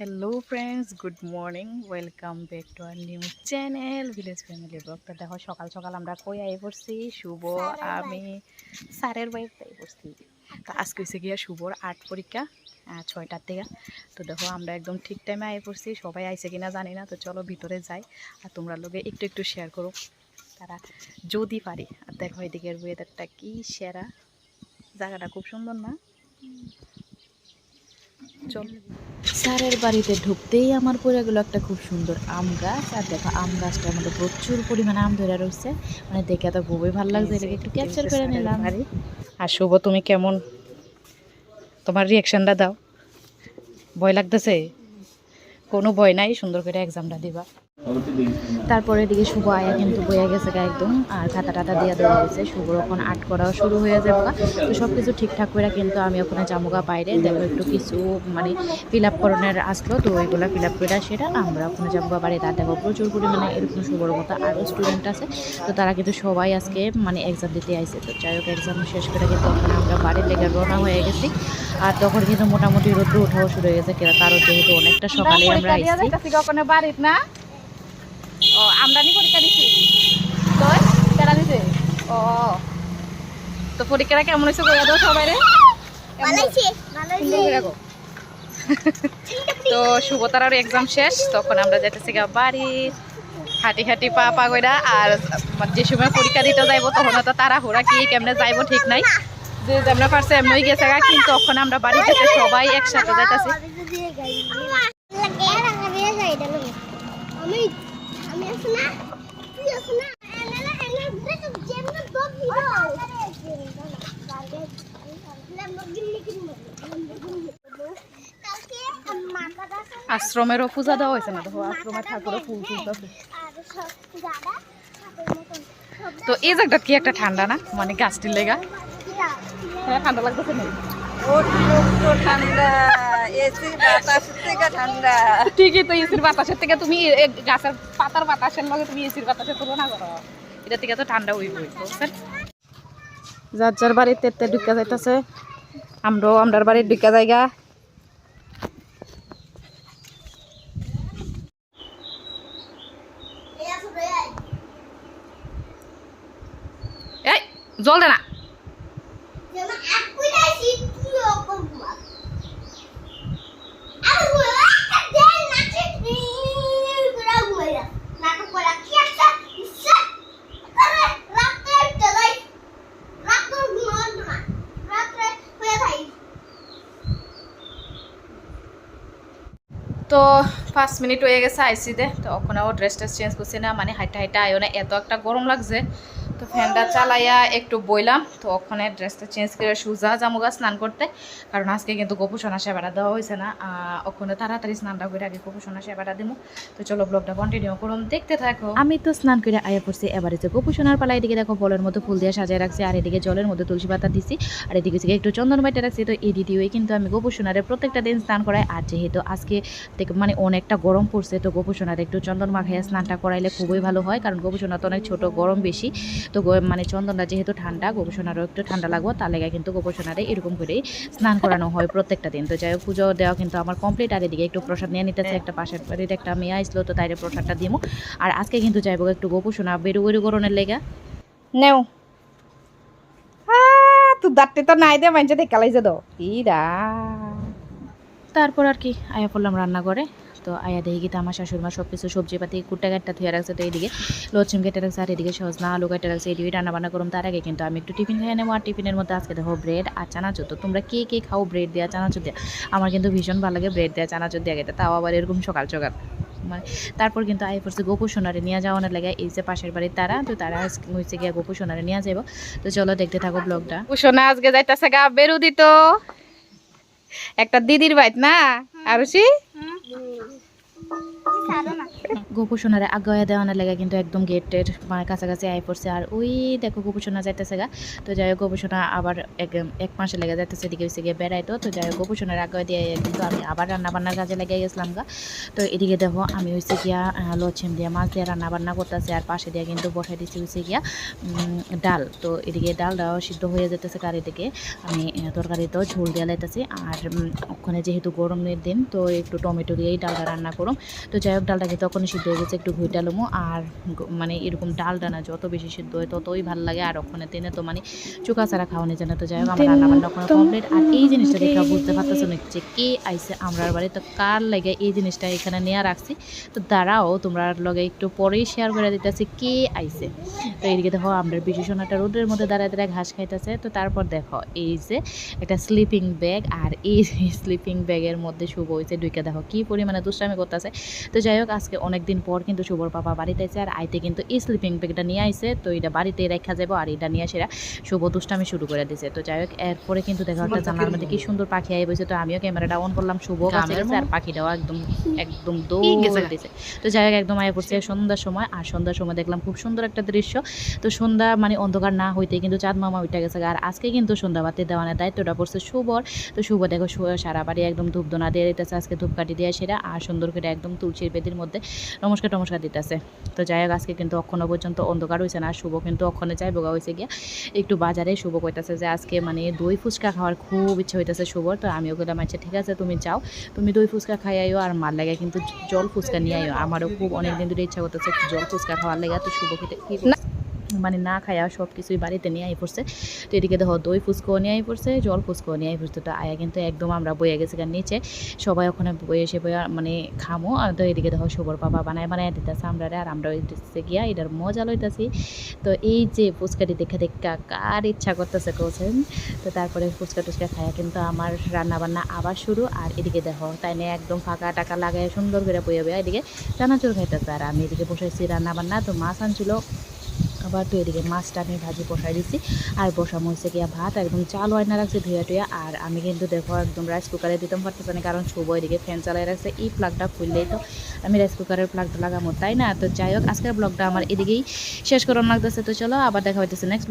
Hello friends, good morning. Welcome back to our new channel village family blog. তো দেখো সকাল সকাল আমরা কই আই পড়ছি, শুভ আমি স্যারের বাড়িতে আই পড়ছি। তো আজকে হয়েছে গিয়া শুভর 8 পরীক্ষা 6টার থেকে। তো দেখো আমরা একদম ঠিক টাইমে আই পড়ছি, সবাই আইছে কিনা জানি না। তো চলো ভিতরে যাই আর তোমরা লোকে একটু একটু শেয়ার করো তারা যদি পারি। আর দেখো এদিকের ওয়েদারটা কি সেরা, জায়গাটা খুব সুন্দর না? চল। স্যারের বাড়িতে ঢুকতেই আমার পড়ে গেলো একটা খুব সুন্দর আম গাছ। আর দেখো আম গাছটার মধ্যে প্রচুর পরিমাণে আম ধরে রয়েছে, মানে দেখে তো খুবই ভালো লাগছে। এটাকে একটু ক্যাপচার করে নিলাম। আর শুভ, তুমি কেমন, তোমার রিয়াকশনটা দাও। ভয় লাগতেছে? কোনো ভয় নাই, সুন্দর করে এক্সামটা দিবা। তারপরে এদিকে শুভ আয়া কিন্তু বইয়া গেছে গা একদম, আর খাতা টাতা দিয়ে দেওয়া হয়েছে। শুভর ওখানে আর্ট করাও শুরু হয়ে যাবে গা। তো সব কিছু ঠিকঠাক করে কিন্তু আমি ওখানে জামুগা বাইরে দেখো একটু কিছু মানে ফিল আপ করণের আসলো। তো ওইগুলো ফিল আপ করে সেটা আমরা ওখানে জামুগা বাড়ি। তার দেখো প্রচুর পরিমাণে এরকম শুভর মতো আরও স্টুডেন্ট আছে। তো তারা কিন্তু সবাই আজকে মানে এক্সাম দিতে আইছে। তো যাই হোক এক্সাম শেষ করে কিন্তু ওখানে আমরা বাড়ির লেগে রওনা হয়ে গেছি। আর তখন কিন্তু মোটামুটি রোদ্র ওঠাও শুরু হয়ে গেছে, কারণ যেহেতু অনেকটা সকালে আমরা আইছি ওখানে বাড়ির না। ও আমদানি পরীক্ষা দিছি তো কেনা দিছে। ও তো পরীক্ষাটা কেমন হয়েছে কইয়া দাও সবাই রে। তো শুভতার এক্সাম শেষ, তখন আমরা যেতেছি গা বাড়ি হাঁটি হাঁটি পা পা কইরা। আর যে সময় পরীক্ষা দিতে যাইবো তখন তো তারা হোরা কি কেমনে যাইবো ঠিক নাই, যে যেমন পারছে এমনই গেছে গা। কিন্তু তখন আমরা বাড়ি থেকে সবাই একসাথে যাইতেছি। আশ্রমেরও পূজা দেওয়া হয়েছে না, দেখো আশ্রমের ঠাকুরও ফুল তুলতেছে। তো এই জায়গাটা কি একটা ঠান্ডা না, মানে গাছটির লেগা। হ্যাঁ ঠান্ডা লাগতেছে না? ঠিকই তো, এসির বাতাসের থেকে তুমি গাছের পাতার বাতাসের লগে তুমি এসির বাতাসের তুলনা করো, এটা থেকে তো ঠান্ডা হইব। যার যার বাড়িতে ঢুকা যাইতেছে, আমরাও আমরার বাড়ির ঢুকা জায়গা। এই জল দে না। তো 5 মিনিট হয়ে গেছে আইসিতে। তো ওখানেও ড্রেস টেস চেঞ্জ করছি না, মানে হাইটা হাইটা আয়ো না, এত একটা গরম লাগছে। তো ফ্যানটা চালাইয়া একটু বইলাম। তো ওখানে ড্রেসটা চেঞ্জ করে সুজা জামুগা স্নান করতে, কারণ আজকে কিন্তু গোপুসোনা সেবাটা দেওয়া হয়েছে না। ওখানে তাড়াতাড়ি স্নানটা করে আগে গোপুসোনা সেবাটা দিব। তো চলো ব্লগটা কন্টিনিউ করুন, দেখতে থাকো। আমি তো স্নান করে আয়া পড়ছি, এবারে যে গোপুসোনার পালা এদিকে দেখো বলের মতো ফুল দিয়ে সাজায় রাখছি, আর এদিকে জলের মধ্যে তুলসী পাতা দিছি, আর এদিকে একটু চন্দন বাইটে রাখছি। তো এই দিদিওই কিন্তু আমি গোপুসোনারে প্রত্যেকটা দিন স্নান করাই। আর যেহেতু আজকে মানে অনেকটা গরম পড়ছে, তো গোপুসোনার একটু চন্দন মাখাইয়া স্নানটা করাইলে খুবই ভালো হয়, কারণ গোপুসোনা তো অনেক ছোট, গরম বেশি। তো মানে চন্দনটা যেহেতু ঠান্ডা, গোপুসোনারও একটু ঠান্ডা লাগবো, তার লেগে কিন্তু গোপুসোনারে এরকম করেই স্নান করানো হয় প্রত্যেকটা দিন। তো যাই হোক পুজো দেওয়া কিন্তু আমার কমপ্লিট। আর এদিকে একটু প্রসাদ নিয়ে নিতেছে, একটা পাশের বাড়ির একটা মেয়ে আসলো, তো তাইরে প্রসাদটা দিব। আর আজকে কিন্তু যাইব একটু গোপুসোনা বেরু বেরু গরনের লেগা নেও। তুই দাঁতটি তো নাই দে মাইনছে দেখালাইছে তো ইরা। তারপর আর কি আয়া পড়লাম রান্না করে। তো আয়া দেখি গিয়ে আমার শাশুড়িমা সব কিছু সবজিপাতি কুট্টা কাটটা ধুয়ে রাখছে। তো এইদিকে লচ্ছিম কেটে রাখছে, আর এদিকে সজনা আলু কেটে রাখছে। এদিকে রান্না বান্না করুন, তার আগে কিন্তু আমি একটু টিফিন খেয়ে নেবো। আর টিফিনের মধ্যে আজকে দেখো ব্রেড আর চানাচুর। তো তোমরা কে কে খাও ব্রেড দেওয়া চানাচুর দেওয়া? আমার কিন্তু ভীষণ ভালো লাগে ব্রেড দেওয়া চানাচুর দেওয়া খেতে, তাও আবার এরকম সকাল সকাল। মানে তারপর কিন্তু আই পড়ছে গোপুসোনারে নিয়ে যাওয়ানোর লাগে, এই যে পাশের বাড়ির তারা। তো তারা হয়েছে গিয়া গোপুসোনারে নিয়ে যাবো। তো চলো দেখতে থাকো ব্লগটা। গোপুসোনা আজকে যাইতেছে গা বেরু দিত একটা দিদির বাইত না, আরুষি গোপোষণারে আগায়া দেওয়ানোর লেগে কিন্তু একদম গেটের মানে কাছাকাছি আই পড়ছে। আর ওই দেখো গোপোষণা যাইতেছে গা। তো যাই হোক গোপোষণা আবার এক মাসে লেগে যাইতেছে, এদিকে হচ্ছে গিয়ে বেড়াইতো। তো যাই হোক গোপোষণার আগায় দিয়ে কিন্তু আমি আবার রান্নাবান্নার কাজে লেগে গেছিলাম গা। তো এদিকে দেখো আমি হচ্ছে গিয়া লচ্ছেম দিয়ে মাছ দিয়ে রান্নাবান্না করতেছি, আর পাশে দিয়ে কিন্তু বসাই দিচ্ছি হচ্ছে গিয়া ডাল। তো এদিকে ডালটাও সিদ্ধ হয়ে যেতেছে, আর এদিকে আমি তরকারিতেও ঝোল দিয়ে লাইতেছি। আর ওখানে যেহেতু গরমের দিন তো একটু টমেটো দিয়েই ডালটা রান্না করুম। তো যাই হোক ডালটা কিন্তু তখনই সিদ্ধ হয়ে গেছে, একটু ঘুই ডালমো। আর মানে এরকম ডালটা না যত বেশি সিদ্ধ হয় ততই ভালো লাগে। আর ওখানে তেনে তো মানে চুকা ছাড়া খাওয়ানি জানে। তো যাই হোক আমার রান্না বান্না ওখানে কমপ্লিট। আর এই জিনিসটা দেখে বুঝতে পারতেছো না যে কে আইসে আমরার বাড়ি, তো কার লাগে এই জিনিসটা এখানে নিয়ে রাখছি। তো দাঁড়াও তোমরা লগে একটু পরেই শেয়ার করে দিতেছি কে আইসে। তো এইদিকে দেখো আমরা বিশেষণাটা রোদের মধ্যে দাঁড়ায় দাঁড়ায় ঘাস খাইতেছে। তো তারপর দেখো এই যে একটা স্লিপিং ব্যাগ, আর এই স্লিপিং ব্যাগের মধ্যে শুভ হয়েছে দুইকে দেখো কি পরিমাণে দুষ্টামি করতেছে। তো যাই হোক আজকে অনেকদিন পর কিন্তু শুভর পাপা বাড়িতে আছে, আর আইতে কিন্তু এই স্লিপিং ব্যাগটা নিয়ে আইছে। তো এটা বাড়িতে রেখা যাবো, আর এটা নিয়ে সেরা শুভ দুষ্টামি শুরু করে দিছে। তো যাই হোক এরপরে কিন্তু দেখো একটা জানলার মধ্যে কি সুন্দর পাখি আই বসে। তো আমিও ক্যামেরাটা অন করলাম, শুভ কাছে গেছে আর পাখিটাও একদম একদম দৌড় দিছে। তো যাই হোক একদম আয় পড়ছে সন্ধ্যার সময়। আর সন্ধ্যার সময় দেখলাম খুব সুন্দর একটা দৃশ্য। তো সন্ধ্যা মানে অন্ধকার না হইতে কিন্তু চাঁদ মামা উঠে গেছে। আর আজকে কিন্তু সন্ধ্যাবাতি দেওয়ানোর দায়িত্বটা পড়ছে শুভর। তো শুভ দেখো সারা বাড়ি একদম ধূপধুনা দিয়ে দিতেছে, আজকে ধূপকাঠি দিয়ে সেরা। আর সুন্দর করে একদম তুলসীর বেদির মধ্যে নমস্কার দিতেছে। তো যাই হোক আজকে কিন্তু অক্ষণ পর্যন্ত অন্ধকার হয়েছে না। শুভ কিন্তু অক্ষণে যাই বোগা হয়েছে গিয়া একটু বাজারে। শুভ কইতাছে যে আজকে মানে দই ফুচকা খাওয়ার খুব ইচ্ছে হইতেছে শুভর। তো আমিও বললাম আচ্ছা ঠিক আছে তুমি যাও, তুমি দই ফুচকা খাই আইও, আর মার লাগে কিন্তু জল ফুচকা নিয়ে আইও। আমারও খুব অনেকদিন ধরে ইচ্ছা করতেছে জল ফুচকা খাওয়ার লাগে। তো শুভ খেতে কি মানে না খায়া সব কিছুই বাড়িতে নিয়ে আই পড়ছে। তো এদিকে দেখো দই ফুচকাও নিয়ে আই পড়ছে, জল ফুচকাও নিয়ে আই পড়ছে। তো আয়া কিন্তু একদম আমরা বইয়া গেছি কারণ নিচে সবাই ওখানে বইয়ে এসে বইয়া মানে খামো। আর তো এদিকে দেখো শুভর বাবা বানায় দিতেছে আমরা, আর আমরা দিতেছে গিয়া এটার মজা লইতেছি। তো এই যে ফুচকাটি দেখা কার ইচ্ছা করতেছে কোছেন। তো তারপরে ফুচকা টুচকা খায়া কিন্তু আমার রান্না বান্না আবার শুরু। আর এদিকে দেখো তাই নিয়ে একদম ফাঁকা টাকা লাগায় সুন্দর করে বইয়া বইয়া এদিকে চানাচুর খাইতেছে। আর আমি এদিকে বসাইছি রান্না বান্না। তো মাছ আনছিল আবার। তো এদিকে মাছটা আমি ভাজি বসাই দিচ্ছি, আর বসাম হয়েছে গিয়া ভাত একদম চাল ওয়াইনা রাখছি ধুয়া টুয়া। আর আমি কিন্তু দেখো একদম রাইস কুকারে দিতাম পারতেছে না, কারণ শুভ এদিকে ফ্যান চালাই রাখছে। এই প্লাগটা খুললেই তো আমি রাইস কুকারের প্লাগটা লাগাবো, তাই না? তো যাই হোক আজকের ব্লগটা আমার এদিকেই শেষ করানো লাগতেছে। তো চলো আবার দেখা হইতেছে নেক্সট।